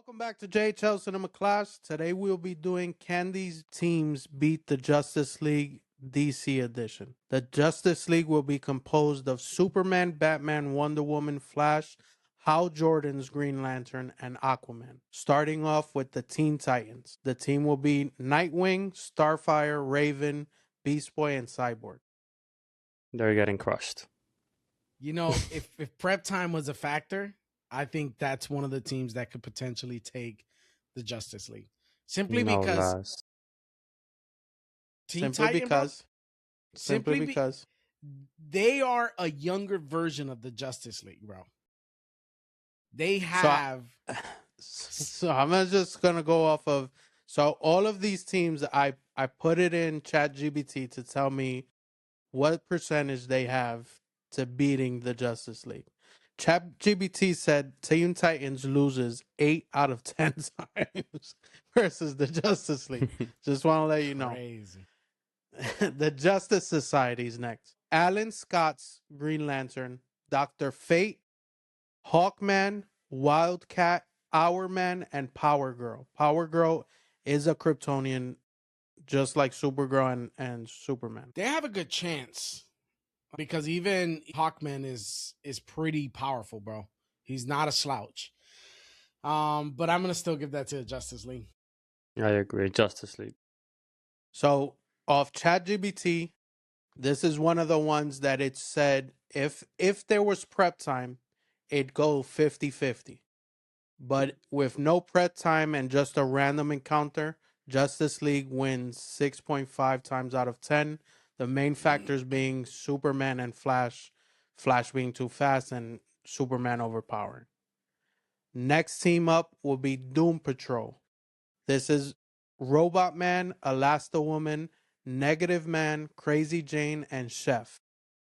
Welcome back to JHL Cinema Clash. Today we'll be doing Can These Teams Beat the Justice League DC Edition. The Justice League will be composed of Superman, Batman, Wonder Woman, Flash, Hal Jordan's Green Lantern, and Aquaman. Starting off with the Teen Titans. The team will be Nightwing, Starfire, Raven, Beast Boy, and Cyborg. They're getting crushed. You know, if prep time was a factor, I think that's one of the teams that could potentially take the Justice League. Simply because they are a younger version of the Justice League, bro. They have so I'm just gonna go off of all of these teams. I put it in ChatGPT to tell me what percentage they have to beating the Justice League. ChatGPT said Teen Titans loses 8 out of 10 times versus the Justice League. Just want to let you know. Crazy. The Justice Society's next. Alan Scott's Green Lantern, Dr. Fate, Hawkman, Wildcat, Hourman, and Power Girl. Power Girl is a Kryptonian, just like Supergirl and Superman. They have a good chance. Because even Hawkman is pretty powerful, bro. He's not a slouch. But I'm going to still give that to the Justice League. I agree. Justice League. So, off ChatGPT, this is one of the ones that it said if there was prep time, it'd go 50-50. But with no prep time and just a random encounter, Justice League wins 6.5 times out of 10. The main factors being Superman and Flash being too fast and Superman overpowering. Next team up will be Doom Patrol. This is Robot Man, Elasti-Woman, Negative Man, Crazy Jane, and Chef.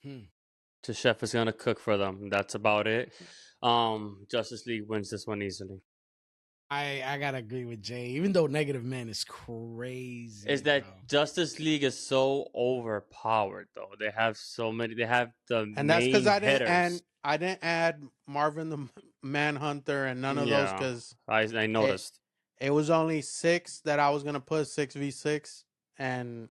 The Chef is going to cook for them. That's about it. Justice League wins this one easily. I gotta agree with Jay. Even though Negative Man is crazy, is that Justice League is so overpowered though. They have so many. They have the and that's because I didn't add Marvin the Manhunter and none of those because I noticed it was only 6 that I was gonna put 6v6, and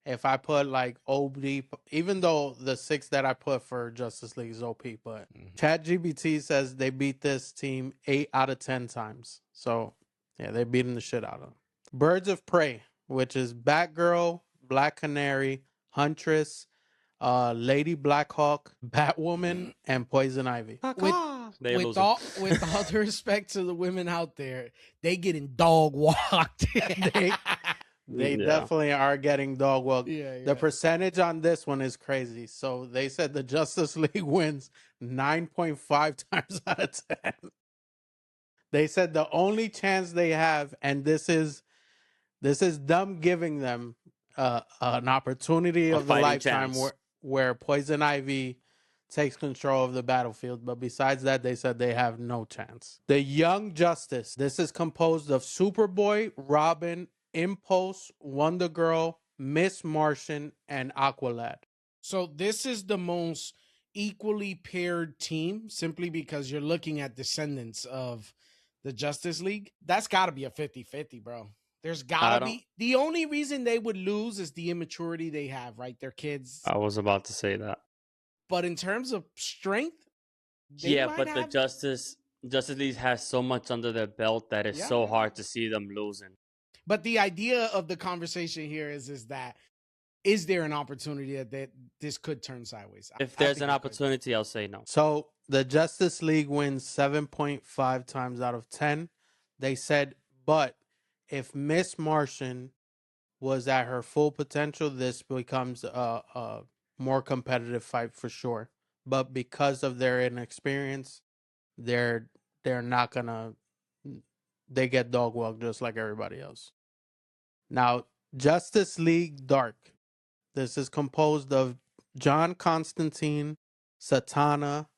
if I put like OB, even though the 6 that I put for Justice League is OP, but ChatGPT says they beat this team 8 out of 10 times. So, yeah, they're beating the shit out of them. Birds of Prey, which is Batgirl, Black Canary, Huntress, Lady Blackhawk, Batwoman, and Poison Ivy. With all due respect to the women out there, they getting dog walked. They definitely are getting dog walked. Yeah. The percentage on this one is crazy. So they said the Justice League wins 9.5 times out of 10. They said the only chance they have, and this is them giving them an opportunity of the lifetime where Poison Ivy takes control of the battlefield. But besides that, they said they have no chance. The Young Justice. This is composed of Superboy, Robin, Impulse, Wonder Girl, Miss Martian, and Aqualad. So this is the most equally paired team simply because you're looking at descendants of the Justice League. That's got to be a 50-50, bro. There's got to be. The only reason they would lose is the immaturity they have, right? They're kids. I was about to say that. But in terms of strength, the Justice League has so much under their belt that it's so hard to see them losing. But the idea of the conversation here is that is there an opportunity that this could turn sideways? If there's an opportunity, I'll say no. So the Justice League wins 7.5 times out of 10. They said, but if Miss Martian was at her full potential, this becomes a more competitive fight for sure. But because of their inexperience, they're not gonna. They get dog walked just like everybody else. Now, Justice League Dark. This is composed of John Constantine, Satana,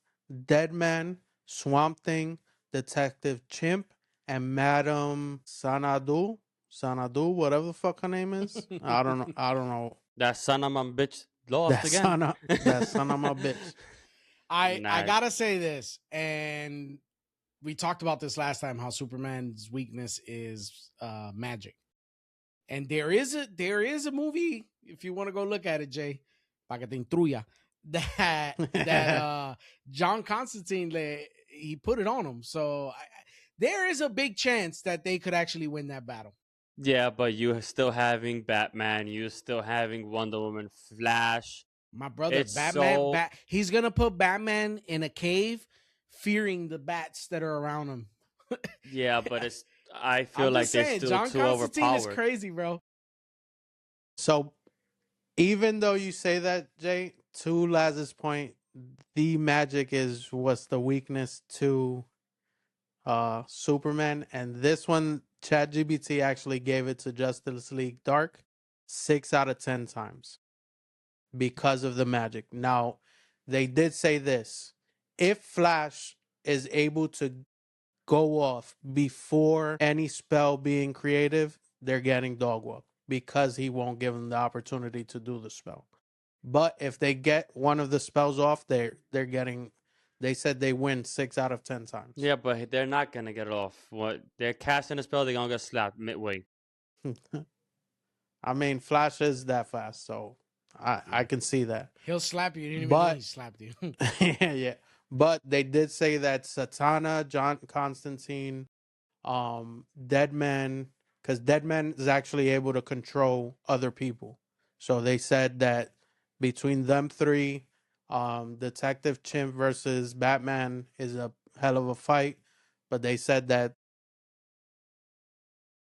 Deadman, Swamp Thing, Detective Chimp, and Madam Sanadu, whatever the fuck her name is. I don't know. That son of my bitch lost again. That son of my bitch. I gotta say this, and we talked about this last time, how Superman's weakness is magic. And there is a movie, if you want to go look at it, Jay, pa que te intruya, that John Constantine, he put it on him. So there is a big chance that they could actually win that battle. Yeah, but you still having Batman, you still having Wonder Woman, Flash. My brother, It's Batman, so- he's gonna put Batman in a cave, fearing the bats that are around him. Yeah, but it's. I feel I'm like just they're saying, still John too Constantine is overpowered. crazy, bro. So even though you say that, Jay, to Laz's point, the magic is what's the weakness to Superman, and this one ChatGPT actually gave it to Justice League Dark 6 out of 10 times because of the magic. Now, they did say this: if Flash is able to go off before any spell being creative, they're getting dog walk because he won't give them the opportunity to do the spell. But if they get one of the spells off, they're getting. They said they win 6 out of 10 times. Yeah, but they're not gonna get it off. What they're casting a spell, they're gonna get slapped midway. I mean, Flash is that fast, so I can see that. He'll slap you. You didn't even But- know he slapped you. Yeah. But they did say that Satana, John Constantine, Deadman, because Deadman is actually able to control other people. So they said that between them three, Detective Chimp versus Batman is a hell of a fight. But they said that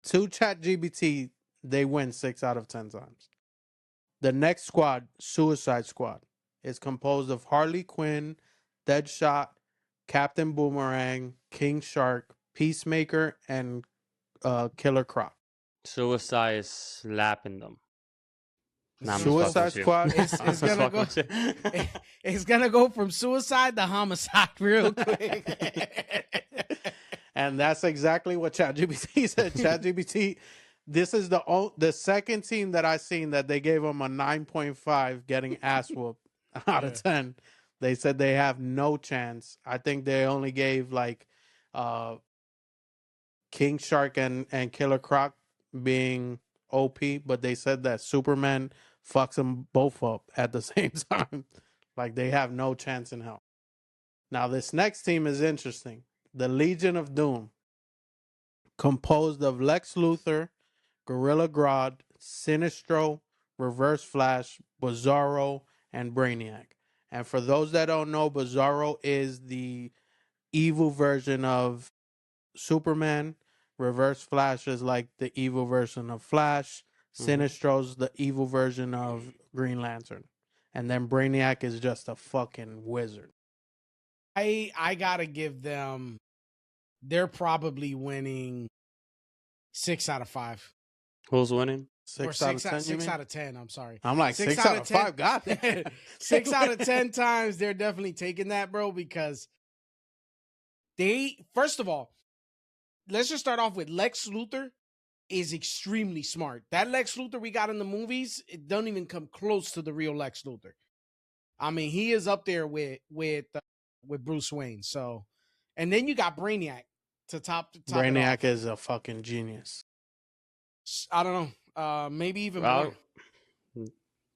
to ChatGPT, they win 6 out of 10 times. The next squad, Suicide Squad, is composed of Harley Quinn, Deadshot, Captain Boomerang, King Shark, Peacemaker, and Killer Croc. Suicide is slapping them. Nah, I'm just Suicide fucking with you. Squad. It's I'm just gonna fucking go. with you. It's gonna go from suicide to homicide real quick. And that's exactly what ChatGPT said. ChatGPT, this is the second team that I seen that they gave them a 9.5 getting ass whooped out of 10. They said they have no chance. I think they only gave like King Shark and Killer Croc being OP, but they said that Superman fucks them both up at the same time. Like they have no chance in hell. Now this next team is interesting. The Legion of Doom, composed of Lex Luthor, Gorilla Grodd, Sinestro, Reverse Flash, Bizarro, and Brainiac. And for those that don't know, Bizarro is the evil version of Superman. Reverse Flash is like the evil version of Flash. Sinestro's the evil version of Green Lantern. And then Brainiac is just a fucking wizard. I gotta give them. They're probably winning 6 out of 5. Who's winning? 6 Or out of 10, you 6 mean? out of 10. I'm sorry. I'm like, 6 out of 5. God damn. 6 out of 10 times they're definitely taking that, bro, because first of all, let's just start off with Lex Luthor is extremely smart. That Lex Luthor we got in the movies, it don't even come close to the real Lex Luthor. I mean, he is up there with Bruce Wayne. So, and then you got Brainiac to top it off. Brainiac is a fucking genius. I don't know. Maybe even Well, more.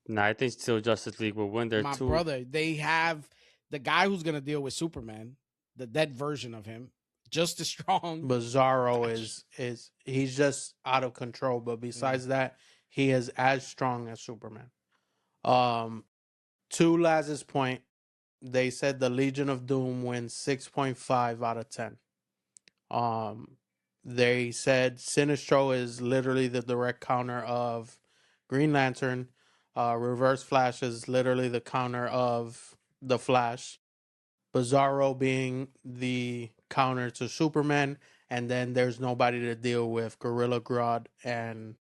Nah, I think still Justice League will win. They're My two. brother, they have the guy who's gonna deal with Superman, the dead version of him, just as strong. Bizarro is he's just out of control, but besides that, he is as strong as Superman. To Laz's point, they said the Legion of Doom wins 6.5 out of 10. They said Sinestro is literally the direct counter of Green Lantern. Reverse Flash is literally the counter of the Flash. Bizarro being the counter to Superman, and then there's nobody to deal with Gorilla Grodd and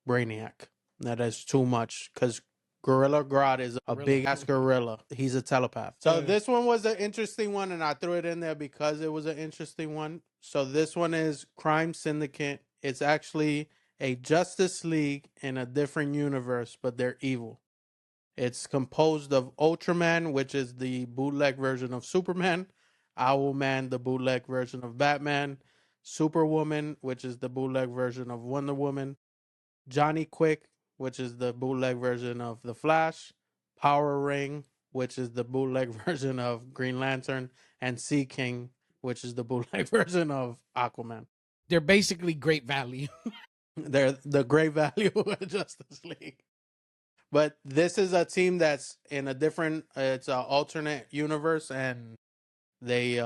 Brainiac. That is too much because Gorilla Grodd is a big ass gorilla. He's a telepath. So this one was an interesting one, and I threw it in there because it was an interesting one. So this one is Crime Syndicate. It's actually a Justice League in a different universe, but they're evil. It's composed of Ultraman, which is the bootleg version of Superman, Owlman, the bootleg version of Batman, Superwoman, which is the bootleg version of Wonder Woman, Johnny Quick, which is the bootleg version of The Flash, Power Ring, which is the bootleg version of Green Lantern, and Sea King, which is the bootleg version of Aquaman. They're basically great value. They're the great value of Justice League. But this is a team that's in a different, it's an alternate universe, and they,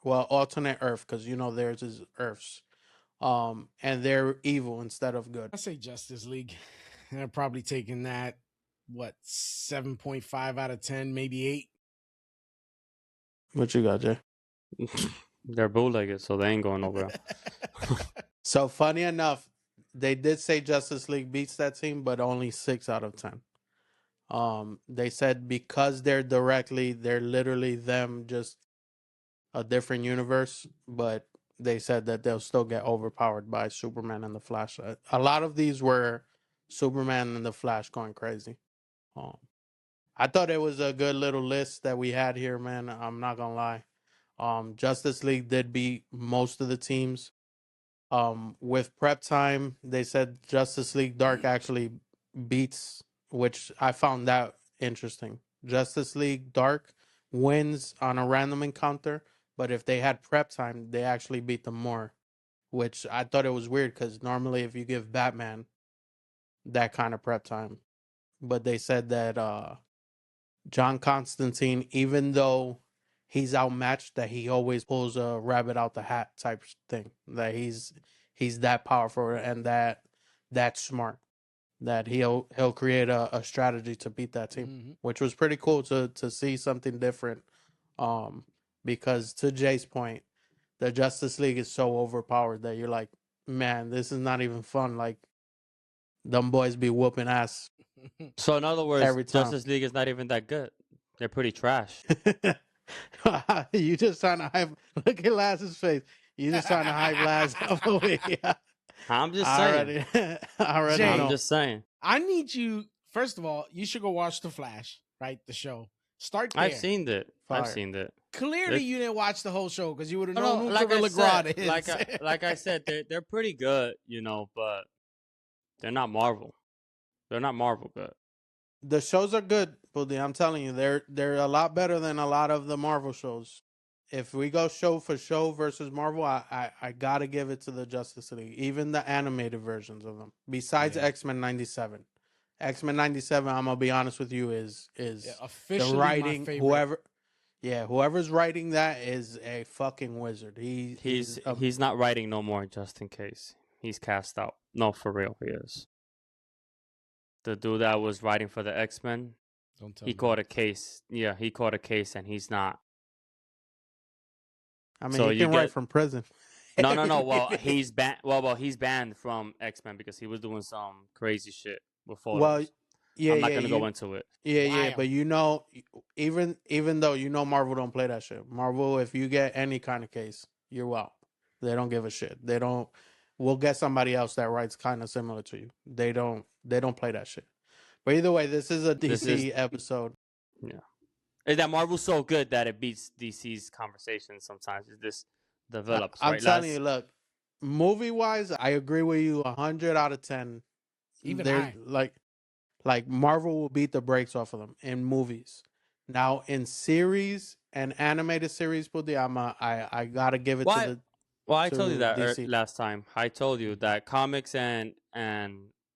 alternate Earth, because theirs is Earth's. And they're evil instead of good. I say Justice League. They're probably taking that, 7.5 out of 10, maybe 8. What you got, Jay? They're bootlegged, so they ain't going nowhere. So funny enough, they did say Justice League beats that team, but only 6 out of 10. They said because they're literally them, just a different universe, but they said that they'll still get overpowered by Superman and the Flash. A lot of these were Superman and the Flash going crazy. I thought it was a good little list that we had here, man. I'm not gonna lie. Justice League did beat most of the teams. With prep time, they said Justice League Dark actually beats, which I found that interesting. Justice League Dark wins on a random encounter, but if they had prep time, they actually beat them more, which I thought it was weird because normally if you give Batman that kind of prep time, but they said that John Constantine, even though he's outmatched, that he always pulls a rabbit out the hat type thing. That he's that powerful and that smart. That he'll create a strategy to beat that team, which was pretty cool to see something different. Because to Jay's point, the Justice League is so overpowered that you're like, man, this is not even fun. Like, them boys be whooping ass. So in other words, every time. Justice League is not even that good. They're pretty trash. You just trying to hype. Look at Laz's face. You just trying to hype Laz up away. I'm just saying. Already I'm know. just saying. I need you. First of all, you should go watch The Flash, right? The show. Start there. I've seen it. Fire. I've seen it. Clearly, you didn't watch the whole show because you would have known who like Gorilla Grodd is. like I said, they're pretty good, but they're not Marvel. They're not Marvel good. The shows are good, Buddy. I'm telling you, they're a lot better than a lot of the Marvel shows. If we go show for show versus Marvel, I gotta give it to the Justice League, even the animated versions of them. Besides X-Men '97, X-Men '97, I'm gonna be honest with you, is officially the writing. my favorite. Whoever's writing that is a fucking wizard. He's not writing no more, just in case. He's cast out. No, for real, he is. The dude that was writing for the X-Men, he caught a case. Yeah, he caught a case, and he's not. I mean, he can write from prison. No. Well, he's banned. Well, he's banned from X-Men because he was doing some crazy shit with photos. Well, yeah, I'm not gonna go into it. Yeah, but even though Marvel don't play that shit. Marvel, if you get any kind of case, you're out. They don't give a shit. They don't. We'll get somebody else that writes kind of similar to you. They don't play that shit. But either way, this is a DC episode. Yeah. Is that Marvel's so good that it beats DC's conversation sometimes? This develops, I'm right? telling you, look, movie-wise, I agree with you 100 out of 10. Even they're like Marvel will beat the brakes off of them in movies. Now, in series and animated series, I got to give it to the... Well, I told you that DC. last time. I told you that comics and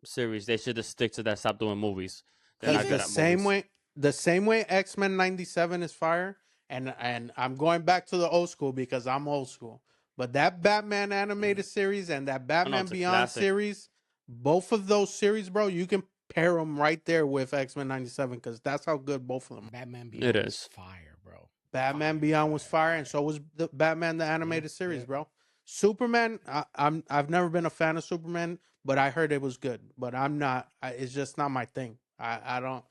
series, they should just stick to that. Stop doing movies. They're not good at movies. The same way X-Men '97 is fire, and I'm going back to the old school because I'm old school. But that Batman animated series and that Batman Beyond series, both of those series, bro, you can pair them right there with X-Men '97 because that's how good both of them are. Batman Beyond is fire, bro. Batman Beyond was fire, and so was the Batman the animated series, bro. Superman, I've never been a fan of Superman, but I heard it was good. But I'm not. It's just not my thing. I don't.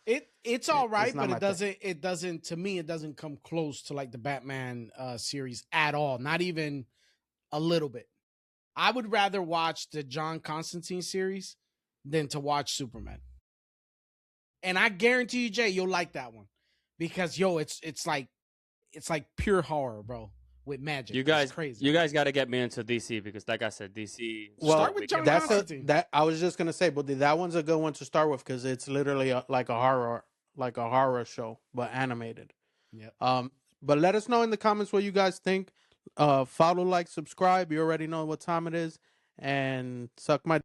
It's all right, but it doesn't. To me, it doesn't come close to like the Batman series at all. Not even a little bit. I would rather watch the John Constantine series than to watch Superman. And I guarantee you, Jay, you'll like that one because it's like it's like pure horror, bro, with magic. You guys, it's crazy. You guys got to get me into DC because, like I said, DC. Well, Start with John Constantine. That I was just gonna say, but that one's a good one to start with because it's literally like a horror show, but animated. Yeah. But let us know in the comments what you guys think. Follow, like, subscribe. You already know what time it is, and suck my.